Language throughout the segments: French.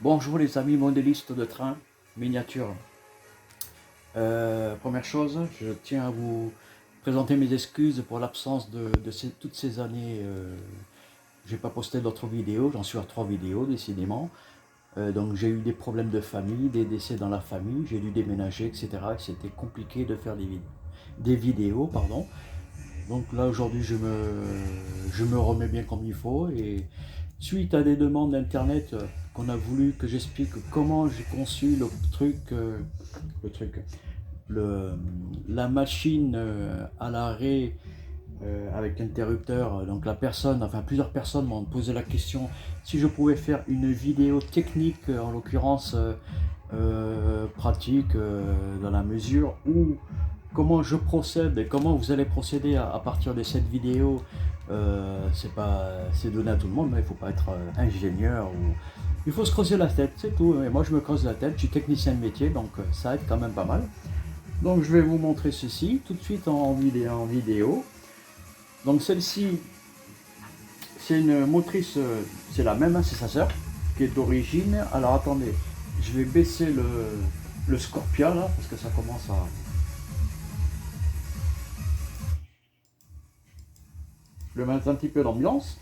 Bonjour les amis modélistes de train miniature. Première chose, je tiens à vous présenter mes excuses pour l'absence de toutes ces années. J'ai pas posté d'autres vidéos, j'en suis à 3 vidéos décidément. Donc j'ai eu des problèmes de famille, des décès dans la famille, j'ai dû déménager, etc. Et c'était compliqué de faire des vidéos, pardon. Donc là aujourd'hui je me remets bien comme il faut et suite à des demandes d'internet qu'on a voulu que j'explique comment j'ai conçu le truc, le, la machine à l'arrêt avec interrupteur. Donc la personne, enfin plusieurs personnes m'ont posé la question si je pouvais faire une vidéo technique, en l'occurrence pratique, dans la mesure où comment je procède et comment vous allez procéder à partir de cette vidéo. C'est donné à tout le monde, mais il ne faut pas être ingénieur ou il faut se creuser la tête, c'est tout. Et moi je me creuse la tête, je suis technicien de métier, donc ça aide quand même pas mal. Donc je vais vous montrer ceci tout de suite en vidéo. Donc celle-ci, c'est une motrice, c'est la même, hein, c'est sa sœur, qui est d'origine. Alors attendez, je vais baisser le Scorpia là, parce que ça commence à... Je vais mettre un petit peu d'ambiance.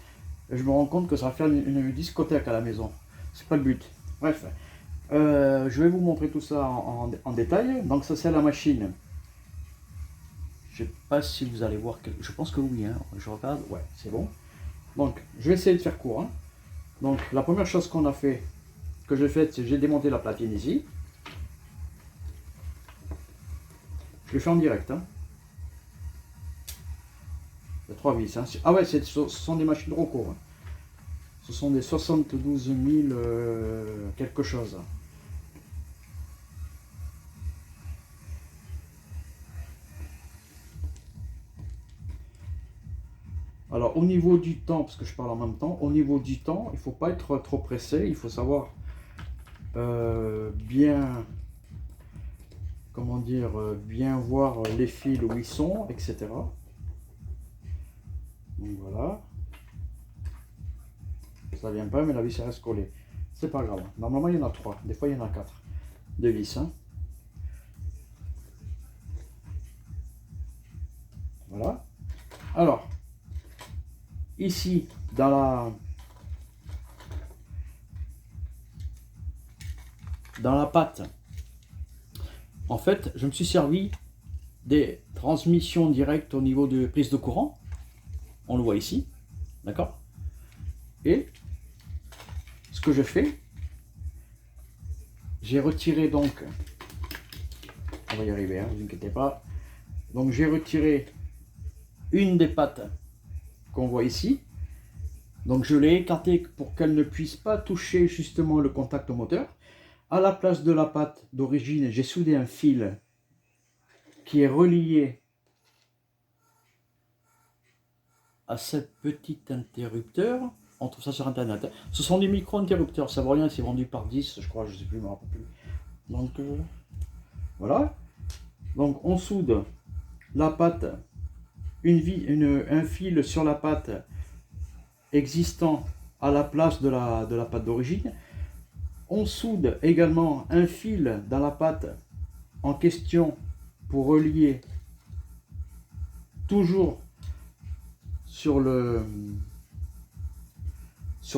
Et je me rends compte que ça va faire une discothèque à la maison. C'est pas le but. Bref, je vais vous montrer tout ça en détail. Donc ça c'est la machine. Je sais pas si vous allez voir. Je pense que oui. Hein. Je regarde. Ouais, c'est bon. Donc je vais essayer de faire court. Hein. Donc la première chose qu'on a fait, que j'ai faite, c'est que j'ai démonté la platine ici. Je le fais en direct. Hein. Il y a 3 vis. Hein. Ah ouais, ce sont des machines de recours. Hein. Ce sont des 72 000 quelque chose. Alors au niveau du temps, parce que je parle en même temps, au niveau du temps, il ne faut pas être trop pressé, il faut savoir bien, comment dire, bien voir les fils où ils sont, etc. Donc voilà, ça vient pas, mais la vis reste collée. C'est pas grave. Normalement il y en a 3, des fois il y en a 4 de vis. Hein. Voilà. Alors, ici, dans la pâte, en fait, je me suis servi des transmissions directes au niveau de prise de courant. On le voit ici, d'accord? Et ce que je fais, j'ai retiré donc, on va y arriver, hein, ne vous inquiétez pas. Donc j'ai retiré une des pattes qu'on voit ici. Donc je l'ai écartée pour qu'elle ne puisse pas toucher justement le contact moteur. À la place de la patte d'origine, j'ai soudé un fil qui est relié à cette petite interrupteur. On trouve ça sur internet. Ce sont des micro-interrupteurs, ça vaut rien, c'est vendu par 10, je crois, je sais plus, je me rappelle plus. Donc voilà. Donc on soude la patte, un fil sur la patte existant à la place de la pâte d'origine. On soude également un fil dans la pâte en question pour relier toujours sur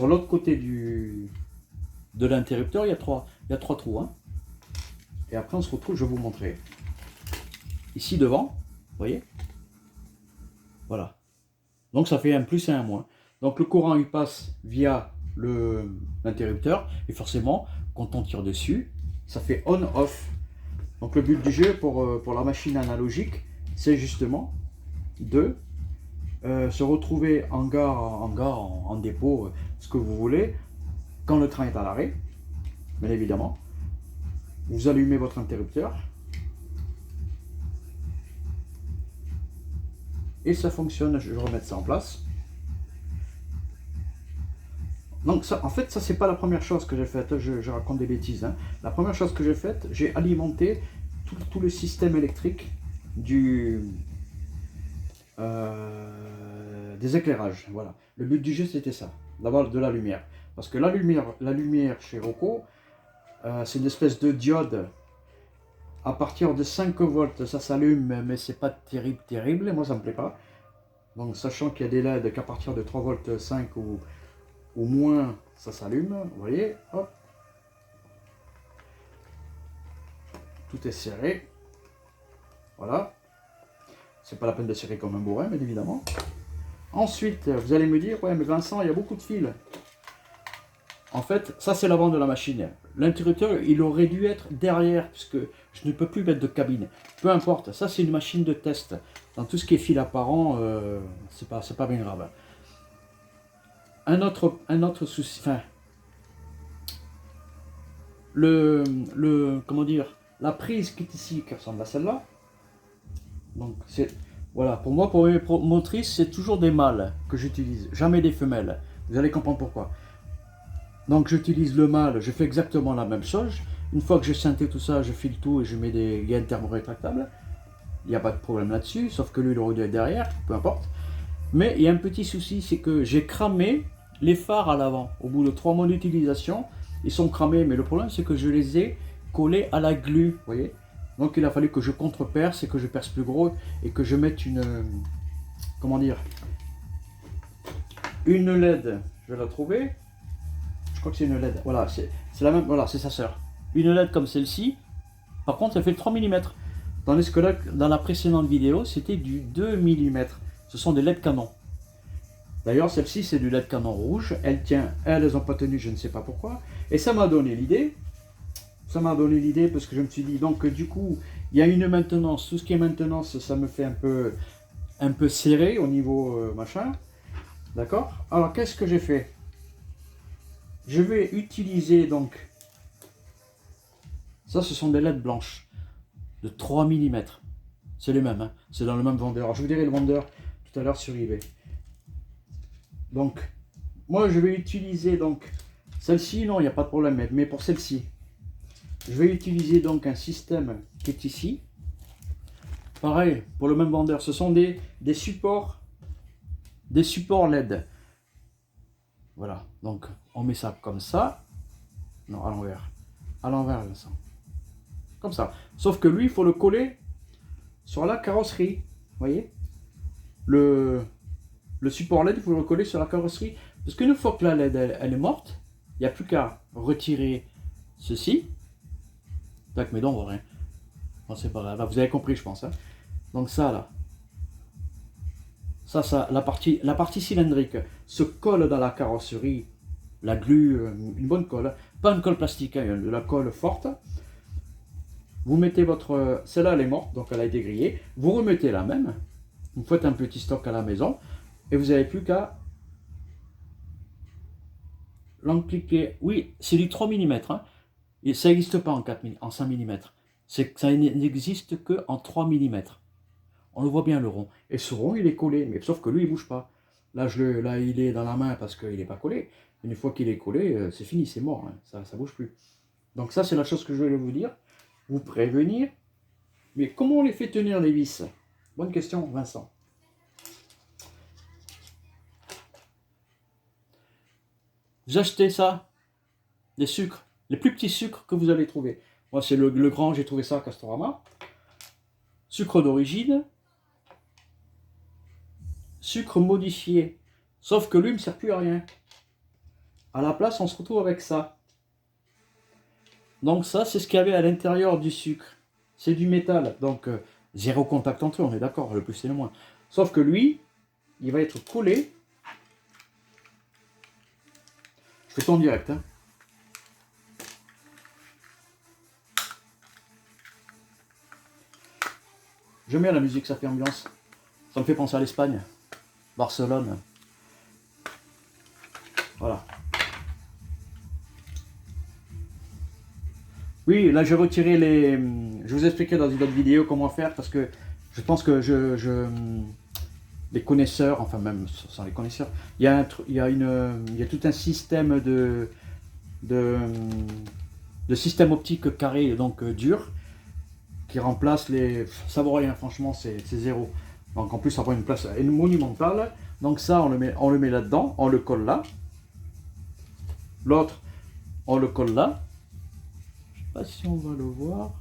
l'autre côté de l'interrupteur. Il y a trois trous. Hein. Et après on se retrouve, je vais vous montrer. Ici devant, vous voyez. Voilà. Donc ça fait un plus et un moins. Donc le courant il passe via l'interrupteur et forcément quand on tire dessus, ça fait on-off. Donc le but du jeu pour la machine analogique, c'est justement de se retrouver en gare, en dépôt, ce que vous voulez, quand le train est à l'arrêt, bien évidemment. Vous allumez votre interrupteur et ça fonctionne. Je vais remettre ça en place. Donc ça, en fait, ça c'est pas la première chose que j'ai faite, je raconte des bêtises. Hein. La première chose que j'ai faite, j'ai alimenté tout le système électrique des éclairages. Voilà. Le but du jeu c'était ça, d'avoir de la lumière. Parce que la lumière chez Rocco, c'est une espèce de diode. À partir de 5 volts, ça s'allume, mais c'est pas terrible, moi ça me plaît pas. Donc sachant qu'il y a des LED qu'à partir de 3 volts 5 ou moins, ça s'allume, vous voyez, hop. Tout est serré. Voilà. C'est pas la peine de serrer comme un bourrin, bien évidemment. Ensuite, vous allez me dire, ouais, mais Vincent, il y a beaucoup de fils. En fait, ça c'est l'avant de la machine. L'interrupteur, il aurait dû être derrière, puisque je ne peux plus mettre de cabine. Peu importe, ça c'est une machine de test. Dans tout ce qui est fil apparent, c'est pas bien grave. Un autre souci, enfin, comment dire, la prise qui est ici, qui ressemble à celle-là. Donc c'est, voilà, pour moi, pour mes motrices, c'est toujours des mâles que j'utilise, jamais des femelles. Vous allez comprendre pourquoi. Donc j'utilise le mâle, je fais exactement la même chose. Une fois que j'ai scinté tout ça, je file tout et je mets des gaines thermorétractables. Il n'y a pas de problème là-dessus, sauf que lui, il aurait dû être derrière, peu importe. Mais il y a un petit souci, c'est que j'ai cramé les phares à l'avant. Au bout de 3 mois d'utilisation, ils sont cramés, mais le problème, c'est que je les ai collés à la glu, vous voyez. Donc il a fallu que je contre-perce et que je perce plus gros et que je mette une, comment dire, une LED. Je vais la trouver. Je crois que c'est une LED. Voilà, c'est la même. Voilà, c'est sa sœur. Une LED comme celle-ci. Par contre, elle fait 3 mm. Tandis que là, dans la précédente vidéo, c'était du 2 mm. Ce sont des LED canons. D'ailleurs, celle-ci, c'est du LED canon rouge. Elle tient. Elles n'ont pas tenu, je ne sais pas pourquoi. Et ça m'a donné l'idée. Ça m'a donné l'idée parce que je me suis dit, donc, du coup, il y a une maintenance. Tout ce qui est maintenance, ça me fait un peu serré au niveau machin. D'accord? Alors, qu'est-ce que j'ai fait? Je vais utiliser donc, ça ce sont des LED blanches de 3 mm. C'est les mêmes, hein. C'est dans le même vendeur. Alors, je vous dirai le vendeur tout à l'heure sur eBay. Donc, moi je vais utiliser donc, celle-ci, non, il n'y a pas de problème, mais pour celle-ci, je vais utiliser donc un système qui est ici. Pareil, pour le même vendeur, ce sont des supports LED. Voilà, donc on met ça comme ça. Non, à l'envers. À l'envers, ça. Comme ça. Sauf que lui, il faut le coller sur la carrosserie. Vous voyez? Le support LED, il faut le coller sur la carrosserie. Parce qu'une fois que la LED, elle est morte, il n'y a plus qu'à retirer ceci. Tac, mes dents, on voit rien. Bon, c'est pas grave. Là, vous avez compris, je pense. Hein. Donc ça, là. Ça, la partie cylindrique se colle dans la carrosserie, la glu, une bonne colle, pas une colle plastique, hein, de la colle forte. Vous mettez votre, celle-là elle est morte, donc elle a été grillée. Vous remettez la même, vous faites un petit stock à la maison, et vous n'avez plus qu'à l'encliquer. Oui, c'est du 3 mm, hein, et ça n'existe pas en 5 mm. Ça n'existe que en 3 mm. On le voit bien le rond. Et ce rond, il est collé. Mais sauf que lui, il ne bouge pas. Là, il est dans la main parce qu'il n'est pas collé. Une fois qu'il est collé, c'est fini, c'est mort. Hein. Ça ne bouge plus. Donc ça, c'est la chose que je voulais vous dire. Vous prévenir. Mais comment on les fait tenir, les vis? Bonne question, Vincent. Vous achetez ça, des sucres, les plus petits sucres que vous allez trouver. Moi, c'est le grand, j'ai trouvé ça à Castorama. Sucre d'origine. Sucre modifié, sauf que lui ne me sert plus à rien. À la place, on se retrouve avec ça. Donc ça, c'est ce qu'il y avait à l'intérieur du sucre. C'est du métal, donc zéro contact entre eux, on est d'accord, le plus c'est le moins. Sauf que lui, il va être collé. Je fais tout en direct. Hein. J'aime bien la musique, ça fait ambiance. Ça me fait penser à l'Espagne. Barcelone. Voilà. Oui, là j'ai retiré les... Je vous expliquerai dans une autre vidéo comment faire parce que je pense que les connaisseurs, enfin même sans les connaisseurs, il y a tout un système de système optique carré, donc dur, qui remplace les... Ça vaut rien, franchement, c'est zéro. Donc en plus ça prend une place monumentale. Donc ça on le met là-dedans, on le colle là. L'autre, on le colle là. Je sais pas si on va le voir.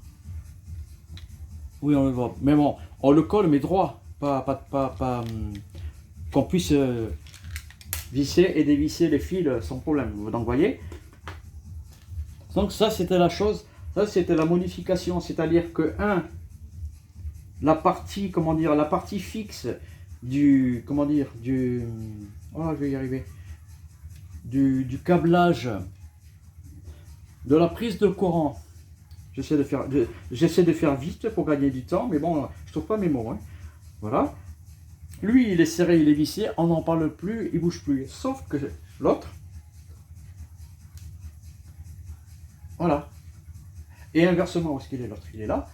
Oui, on le voit. Mais bon, on le colle, mais droit. Pas qu'on puisse visser et dévisser les fils sans problème. Donc, vous voyez. Donc, ça, c'était la chose. Ça, c'était la modification. C'est-à-dire que, la partie, comment dire, la partie fixe du, comment dire, du, oh, je vais y arriver, du câblage, de la prise de courant. J'essaie de faire vite pour gagner du temps, mais bon, je trouve pas mes mots. Hein. Voilà. Lui, il est serré, il est vissé, on n'en parle plus, il bouge plus. Sauf que l'autre, voilà. Et inversement, où est-ce qu'il est l'autre? Il est là.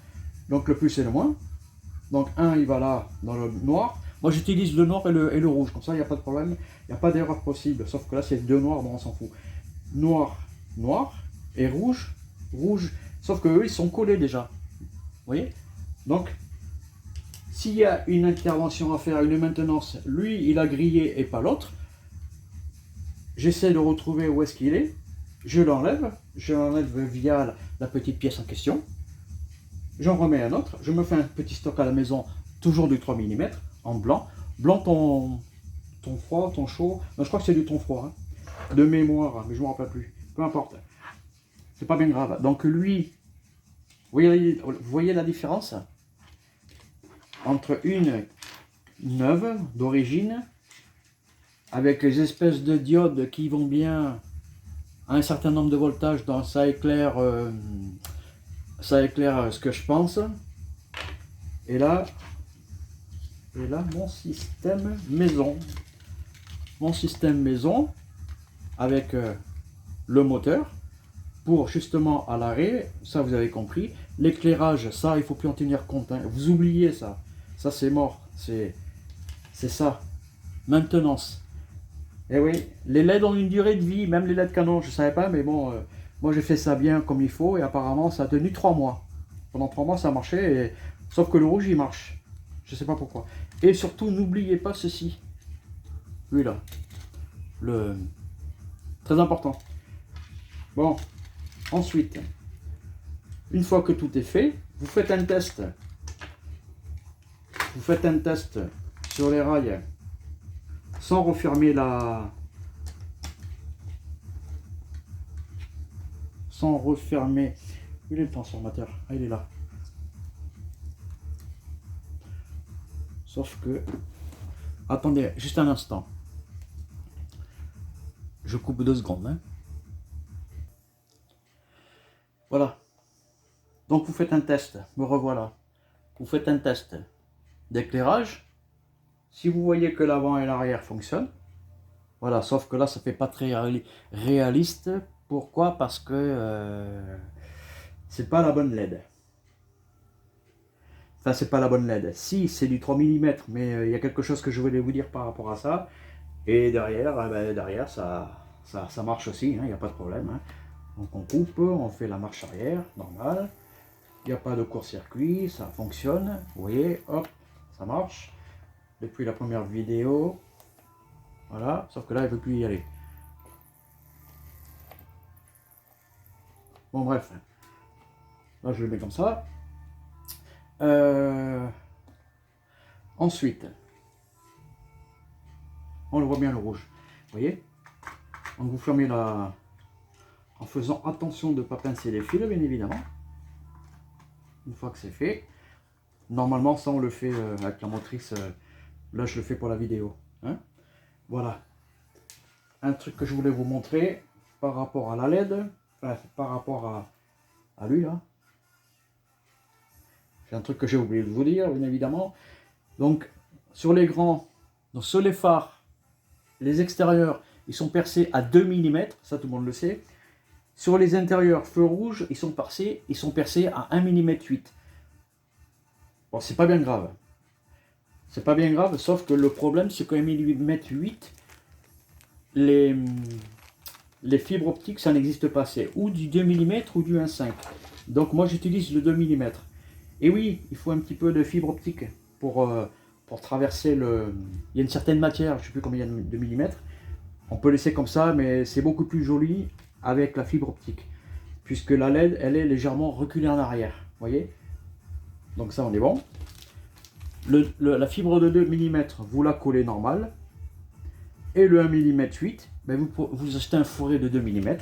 Donc le plus et le moins. Donc un, il va là, dans le noir. Moi, j'utilise le noir et le rouge. Comme ça, il n'y a pas de problème. Il n'y a pas d'erreur possible. Sauf que là, c'est deux noirs, bon, on s'en fout. Noir, noir. Et rouge, rouge. Sauf que eux, ils sont collés déjà. Vous voyez? Donc, s'il y a une intervention à faire, une maintenance, lui, il a grillé et pas l'autre. J'essaie de retrouver où est-ce qu'il est. Je l'enlève via la petite pièce en question. J'en remets un autre. Je me fais un petit stock à la maison, toujours du 3 mm, en blanc. Blanc, ton froid, ton chaud. Non, je crois que c'est du ton froid. Hein. De mémoire, mais je ne me rappelle plus. Peu importe. C'est pas bien grave. Donc lui, vous voyez la différence entre une neuve d'origine, avec les espèces de diodes qui vont bien à un certain nombre de voltages, donc ça éclaire ce que je pense. Et là mon système maison avec le moteur pour justement à l'arrêt, ça vous avez compris. L'éclairage, ça il faut plus en tenir compte, hein. Vous oubliez ça, c'est mort, c'est ça. Maintenance. Et oui, les LED ont une durée de vie, même les LED Canon, je ne savais pas, mais bon, moi j'ai fait ça bien comme il faut, et apparemment ça a tenu 3 mois. Pendant 3 mois ça a marché, sauf que le rouge il marche. Je ne sais pas pourquoi. Et surtout, n'oubliez pas ceci. Lui là. Très important. Bon, ensuite, une fois que tout est fait, vous faites un test. Vous faites un test sur les rails sans refermer où est le transformateur? Ah, il est là. Sauf que, attendez juste un instant, je coupe 2 secondes. Hein. Voilà. Donc vous faites un test, me revoilà. Vous faites un test d'éclairage. Si vous voyez que l'avant et l'arrière fonctionnent, voilà, sauf que là ça fait pas très réaliste. Pourquoi? Parce que c'est pas la bonne LED. Enfin, c'est pas la bonne LED. Si, c'est du 3 mm, mais il y a quelque chose que je voulais vous dire par rapport à ça. Et derrière, derrière ça marche aussi, il n'y a pas de problème. Hein. Donc on coupe, on fait la marche arrière, normal. Il n'y a pas de court-circuit, ça fonctionne. Vous voyez, hop, ça marche. Depuis la première vidéo. Voilà, sauf que là, il ne veut plus y aller. Bon, bref. Là, je le mets comme ça. Ensuite, on le voit bien le rouge. Vous voyez? Donc vous fermez la... En faisant attention de ne pas pincer les fils, bien évidemment. Une fois que c'est fait. Normalement, ça, on le fait avec la motrice. Là, je le fais pour la vidéo. Hein? Voilà. Un truc que je voulais vous montrer par rapport à la LED. Enfin, par rapport à lui, là. C'est un truc que j'ai oublié de vous dire, bien évidemment. Donc, sur les grands, donc sur les phares, les extérieurs, ils sont percés à 2 mm, ça tout le monde le sait. Sur les intérieurs, feux rouges, ils sont percés à 1 mm 8. Bon, c'est pas bien grave. C'est pas bien grave, sauf que le problème, c'est qu'à 1 mm 8, les fibres optiques, ça n'existe pas. C'est ou du 2 mm ou du 1,5. Donc, moi, j'utilise le 2 mm. Et oui, il faut un petit peu de fibre optique pour traverser le... Il y a une certaine matière, je ne sais plus combien de millimètres. On peut laisser comme ça, mais c'est beaucoup plus joli avec la fibre optique, puisque la LED, elle est légèrement reculée en arrière, vous voyez. Donc ça, on est bon. La fibre de 2 mm, vous la collez normale. Et le 1 mm 8, ben vous achetez un fourré de 2 mm,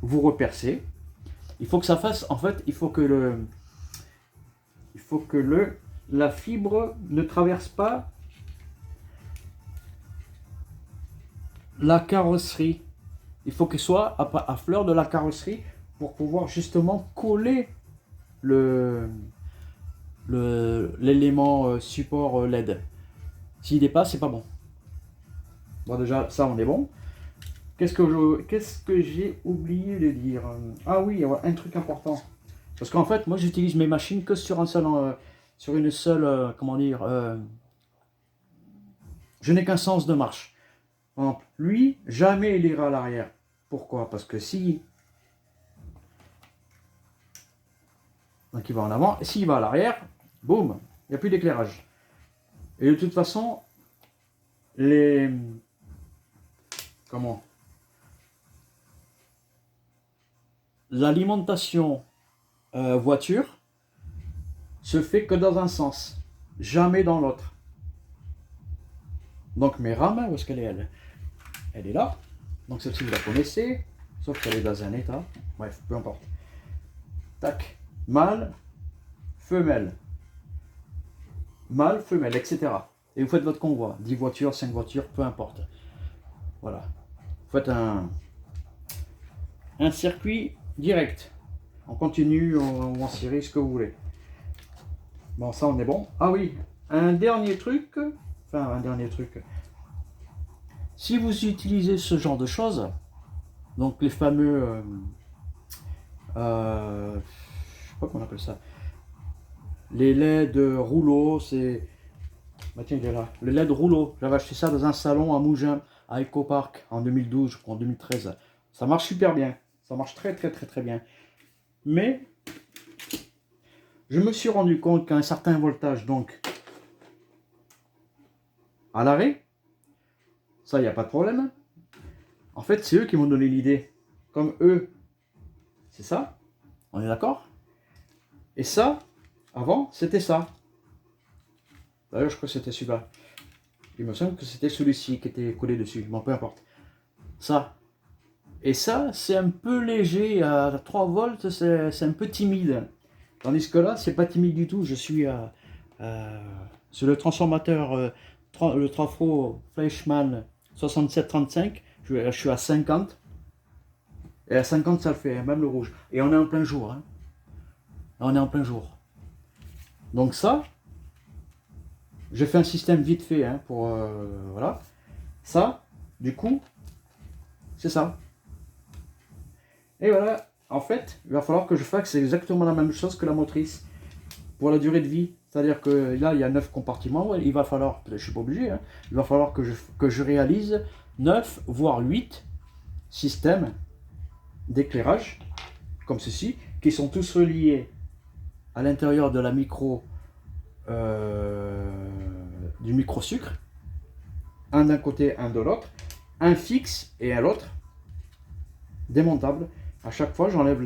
vous repercez. Il faut que ça fasse, en fait, il faut que la fibre ne traverse pas la carrosserie. Il faut qu'elle soit à fleur de la carrosserie pour pouvoir justement coller l'élément support LED. S'il dépasse, c'est pas bon. Bon, déjà, ça, on est bon. Qu'est-ce que j'ai oublié de dire? Ah oui, un truc important. Parce qu'en fait, moi, j'utilise mes machines que sur une seule, comment dire, je n'ai qu'un sens de marche. Par exemple, lui, jamais il ira à l'arrière. Pourquoi? Parce que si... Donc il va en avant, et s'il va à l'arrière, boum, il n'y a plus d'éclairage. Et de toute façon, l'alimentation voiture se fait que dans un sens, jamais dans l'autre. Donc mes rames, où est-ce qu'elle est elle? Elle est là. Donc celle-ci vous la connaissez, sauf qu'elle est dans un état. Bref, peu importe. Tac, mâle, femelle, mâle, femelle, etc. Et vous faites votre convoi, 10 voitures, 5 voitures, peu importe. Voilà. Vous faites un circuit direct. On continue, on en série, ce que vous voulez. Bon, ça on est bon. Ah oui, un dernier truc. Si vous utilisez ce genre de choses, donc les fameux, je sais pas comment on appelle ça, les LED rouleaux, c'est, bah tiens il est là, le LED rouleau. J'avais acheté ça dans un salon à Mougins, à Ecopark en 2012, je crois en 2013. Ça marche super bien, ça marche très bien. Mais je me suis rendu compte qu'à un certain voltage, donc à l'arrêt, ça, il n'y a pas de problème. En fait, c'est eux qui m'ont donné l'idée. Comme eux, c'est ça. On est d'accord? Et ça, avant, c'était ça. D'ailleurs, je crois que c'était celui-là. Il me semble que c'était celui-ci qui était collé dessus. Bon, peu importe. Ça. Et ça, c'est un peu léger. À 3 volts, c'est un peu timide. Tandis que là, c'est pas timide du tout. Je suis sur le transformateur, le Trafo Fleischmann 6735, je suis à 50. Et à 50, ça le fait, même le rouge. Et on est en plein jour. Hein. On est en plein jour. Donc ça, j'ai fait un système vite fait hein, pour... voilà. Ça, du coup, c'est ça. Et voilà. En fait, il va falloir que je fasse exactement la même chose que la motrice. Pour la durée de vie. C'est-à-dire que là, il y a 9 compartiments. Il va falloir, je ne suis pas obligé, hein, il va falloir que je réalise 9, voire 8 systèmes d'éclairage, comme ceci, qui sont tous reliés à l'intérieur de la du micro-sucre. Un d'un côté, un de l'autre. Un fixe et un l'autre. Démontable. À chaque fois, j'enlève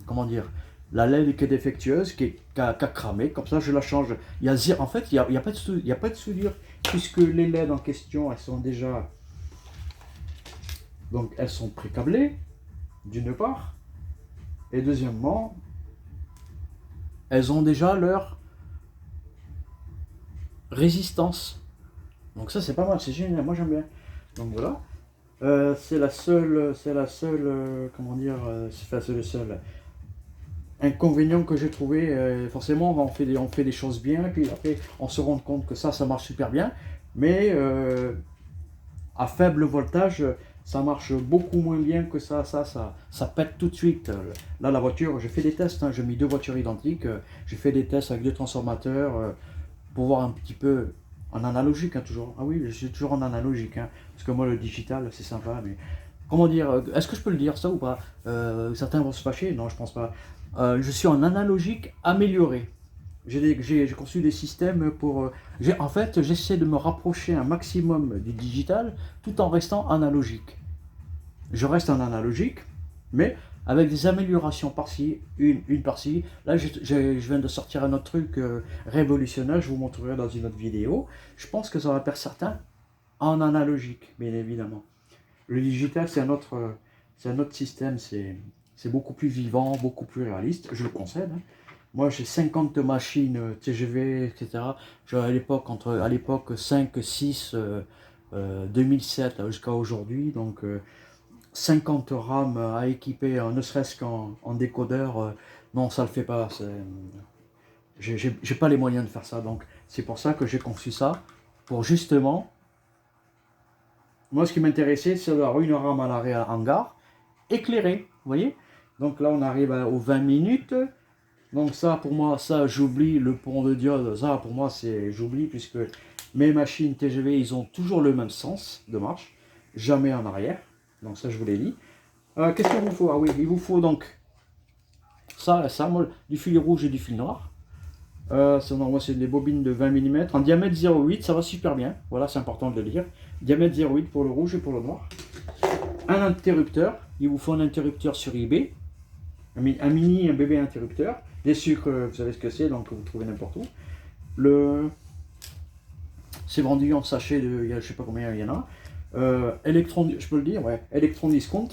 comment dire, la LED qui est défectueuse, qui a cramé, comme ça je la change. En fait, il n'y a pas de soudure, puisque les LED en question, elles sont déjà... Donc elles sont pré-câblées, d'une part, et deuxièmement, elles ont déjà leur résistance. Donc ça c'est pas mal, c'est génial, moi j'aime bien. Donc voilà. C'est la seule, comment dire, c'est le seul inconvénient que j'ai trouvé. Forcément, on fait des choses bien, puis après, on se rend compte que ça marche super bien, mais à faible voltage, ça marche beaucoup moins bien que ça pète tout de suite. Là, la voiture, j'ai fait des tests, hein, j'ai mis 2 voitures identiques, j'ai fait des tests avec 2 transformateurs pour voir un petit peu. En analogique, hein, toujours. Ah oui, je suis toujours en analogique, hein, parce que moi, le digital, c'est sympa, mais... Comment dire, est-ce que je peux le dire, ça, ou pas? Certains vont se fâcher, non, je pense pas. Je suis en analogique amélioré. J'ai conçu des systèmes pour... en fait, j'essaie de me rapprocher un maximum du digital, tout en restant analogique. Je reste en analogique, mais avec des améliorations par-ci, une par-ci. Là, je viens de sortir un autre truc révolutionnaire, je vous montrerai dans une autre vidéo. Je pense que ça va faire certains en analogique, bien évidemment. Le digital, c'est un autre système, c'est beaucoup plus vivant, beaucoup plus réaliste, je le concède. Hein. Moi, j'ai 50 machines TGV, etc. J'avais à l'époque 5, 6, 2007 jusqu'à aujourd'hui, donc 50 RAM à équiper, ne serait-ce qu'en décodeur, non, ça le fait pas. J'ai pas les moyens de faire ça, donc c'est pour ça que j'ai conçu ça, pour justement, moi ce qui m'intéressait, c'est d'avoir une RAM à l'arrêt en gare, éclairée, vous voyez. Donc là, on arrive aux 20 minutes. Donc ça, pour moi, ça, j'oublie le pont de diode. Ça, pour moi, j'oublie, puisque mes machines TGV, ils ont toujours le même sens de marche, jamais en arrière. Donc ça, je vous l'ai dit. Qu'est-ce qu'il vous faut? Ah oui, il vous faut donc ça, moi, du fil rouge et du fil noir. Moi, c'est des bobines de 20 mm en diamètre 0,8, ça va super bien. Voilà, c'est important de le dire. Diamètre 0,8 pour le rouge et pour le noir. Un interrupteur, il vous faut un interrupteur sur eBay. Un mini, un bébé interrupteur. Des sucres, vous savez ce que c'est, donc vous trouvez n'importe où. C'est vendu en sachet, je sais pas combien il y en a. Electron, je peux le dire, ouais, Electron Discount.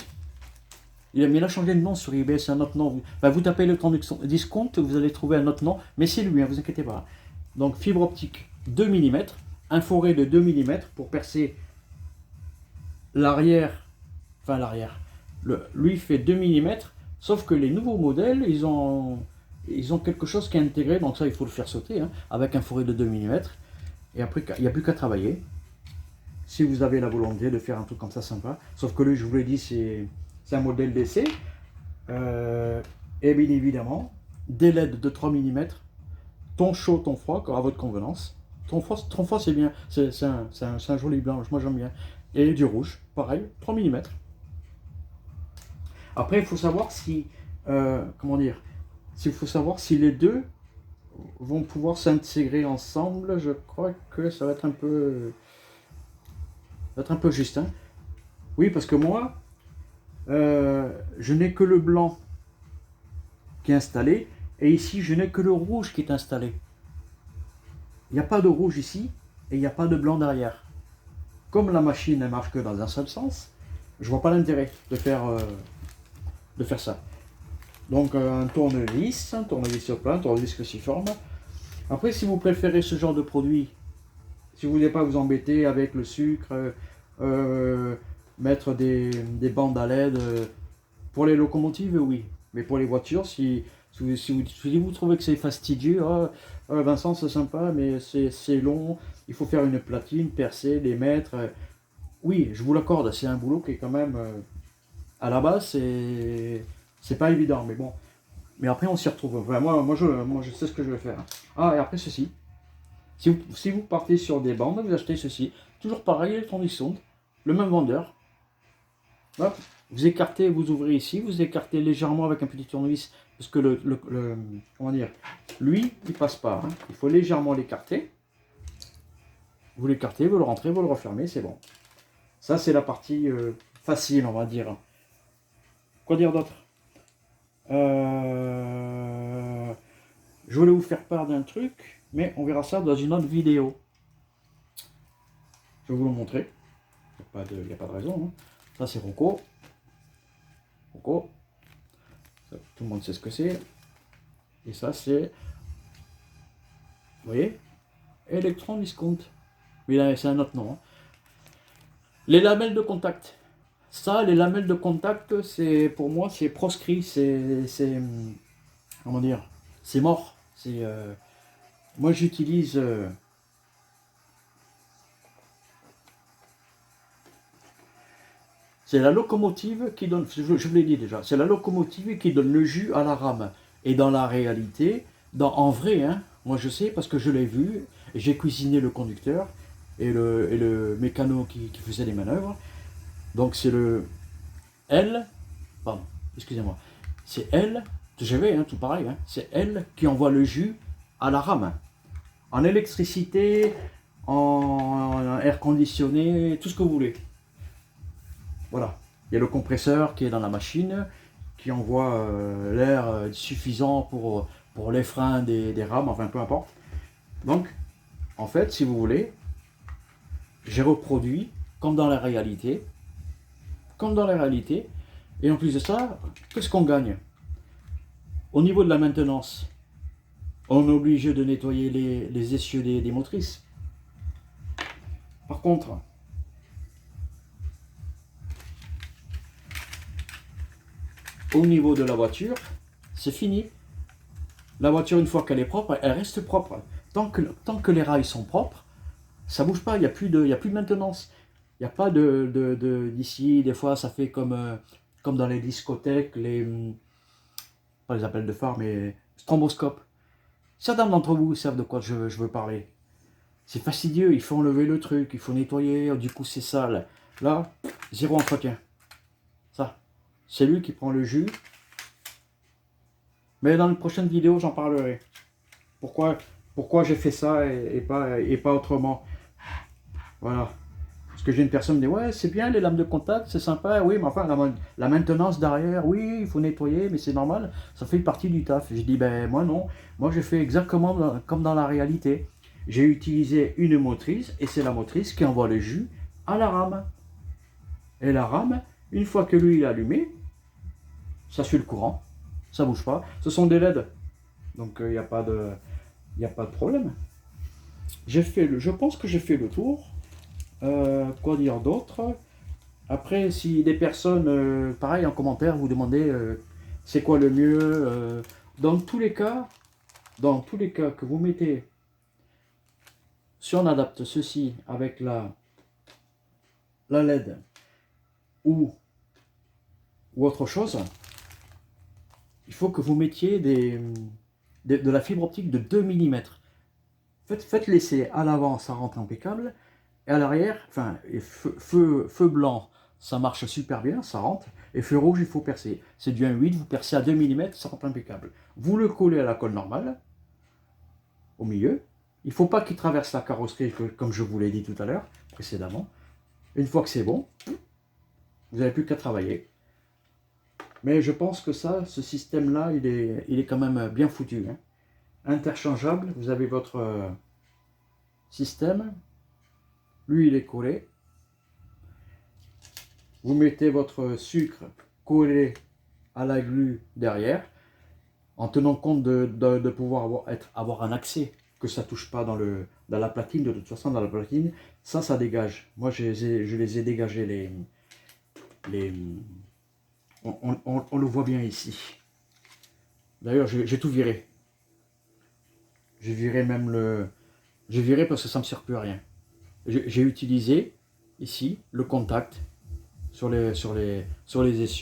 Il a changé de nom sur eBay, c'est un autre nom. Vous tapez Electron Discount, vous allez trouver un autre nom, mais c'est lui, hein, vous inquiétez pas. Donc fibre optique 2 mm, un forêt de 2 mm pour percer l'arrière, lui fait 2 mm, sauf que les nouveaux modèles, ils ont quelque chose qui est intégré, donc ça il faut le faire sauter, hein, avec un forêt de 2 mm, et après il n'y a plus qu'à travailler, si vous avez la volonté de faire un truc comme ça sympa, sauf que lui, je vous l'ai dit, c'est un modèle d'essai, et bien évidemment, des LED de 3 mm, ton chaud, ton froid, à votre convenance. Ton froid c'est bien, c'est un joli blanc, moi j'aime bien, et du rouge, pareil, 3 mm. Après, il faut savoir si, il faut savoir si les deux vont pouvoir s'intégrer ensemble. Je crois que ça va être un peu, juste. Hein. Oui, parce que moi, je n'ai que le blanc qui est installé, et ici, je n'ai que le rouge qui est installé. Il n'y a pas de rouge ici, et il n'y a pas de blanc derrière. Comme la machine ne marche que dans un seul sens, je vois pas l'intérêt de faire ça. Donc un tournevis sur plein, un tournevis cruciforme. Après, si vous préférez ce genre de produit, si vous ne voulez pas vous embêter avec le sucre, mettre des bandes à LED, pour les locomotives, oui. Mais pour les voitures, si vous trouvez que c'est fastidieux, Vincent, c'est sympa, mais c'est long, il faut faire une platine, percer, les mettre. Oui, je vous l'accorde, c'est un boulot qui est quand même, à la base, c'est pas évident, mais bon. Mais après, on s'y retrouve. Enfin, moi, je sais ce que je vais faire. Ah, et après, ceci. Si vous partez sur des bandes, vous achetez ceci. Toujours pareil, Electron Discount, le même vendeur. Hop, vous écartez, vous ouvrez ici, vous écartez légèrement avec un petit tournevis, parce que lui, il passe pas. Hein. Il faut légèrement l'écarter. Vous l'écartez, vous le rentrez, vous le refermez, c'est bon. Ça, c'est la partie facile, on va dire. Quoi dire d'autre? Je voulais vous faire part d'un truc, mais on verra ça dans une autre vidéo. Je vais vous le montrer. Il n'y a pas de raison. Hein. Ça, c'est Rocco. Rocco. Ça, tout le monde sait ce que c'est. Et ça, c'est... Vous voyez? Electron Discount. Mais là, c'est un autre nom. Hein. Les lamelles de contact. Ça, les lamelles de contact, pour moi, c'est proscrit. Comment dire? C'est mort. Moi, j'utilise... c'est la locomotive qui donne, je vous l'ai dit déjà, c'est la locomotive qui donne le jus à la rame. Et dans la réalité, en vrai, hein, moi je sais parce que je l'ai vu, j'ai cuisiné le conducteur et le mécano qui faisait les manœuvres. Donc c'est le L, pardon, excusez-moi, c'est L, TGV, hein, tout pareil, hein, c'est L qui envoie le jus à la rame. En électricité, en air conditionné, tout ce que vous voulez. Voilà, il y a le compresseur qui est dans la machine, qui envoie l'air suffisant pour les freins des rames, enfin peu importe. Donc, en fait, si vous voulez, j'ai reproduit comme dans la réalité, et en plus de ça, qu'est-ce qu'on gagne? Au niveau de la maintenance, on est obligé de nettoyer les essieux des motrices. Par contre, au niveau de la voiture, c'est fini. La voiture, une fois qu'elle est propre, elle reste propre. Tant que les rails sont propres, ça bouge pas, il n'y a plus de maintenance. Il n'y a pas d'ici, des fois ça fait comme dans les discothèques, pas les appels de phare, mais stromboscope. Certains d'entre vous savent de quoi je veux parler. C'est fastidieux, il faut enlever le truc, il faut nettoyer, du coup c'est sale. Là, zéro entretien. Ça, c'est lui qui prend le jus. Mais dans une prochaine vidéo, j'en parlerai. Pourquoi j'ai fait ça et pas autrement. Voilà. Parce que j'ai une personne qui me dit, ouais, c'est bien les lames de contact, c'est sympa, oui, mais enfin, la maintenance derrière, oui, il faut nettoyer, mais c'est normal, ça fait partie du taf. J'ai dit, ben moi non, moi j'ai fait exactement comme dans la réalité. J'ai utilisé une motrice, et c'est la motrice qui envoie le jus à la rame. Et la rame, une fois que lui il est allumé, ça suit le courant, ça bouge pas. Ce sont des LED, donc il n'y a pas de problème. Je pense que j'ai fait le tour. Quoi dire d'autre? Après, si des personnes, pareil en commentaire, vous demandez c'est quoi le mieux, dans tous les cas que vous mettez, si on adapte ceci avec la LED ou autre chose, il faut que vous mettiez de la fibre optique de 2 mm. Faites l'essai à l'avant, ça rentre impeccable. Et à l'arrière, enfin, feu blanc, ça marche super bien, ça rentre. Et feu rouge, il faut percer. C'est du 1,8, vous percez à 2 mm, ça rentre impeccable. Vous le collez à la colle normale, au milieu. Il ne faut pas qu'il traverse la carrosserie, comme je vous l'ai dit tout à l'heure, précédemment. Une fois que c'est bon, vous n'avez plus qu'à travailler. Mais je pense que ça, ce système-là, il est quand même bien foutu. Hein. Interchangeable, vous avez votre système. Lui, il est collé. Vous mettez votre sucre collé à la glu derrière, en tenant compte de pouvoir avoir un accès, que ça ne touche pas dans la platine. De toute façon, dans la platine, ça dégage. Moi, je les ai dégagés, on le voit bien ici. D'ailleurs, j'ai tout viré. J'ai viré même j'ai viré parce que ça ne me sert plus à rien. J'ai utilisé ici le contact sur les essieux.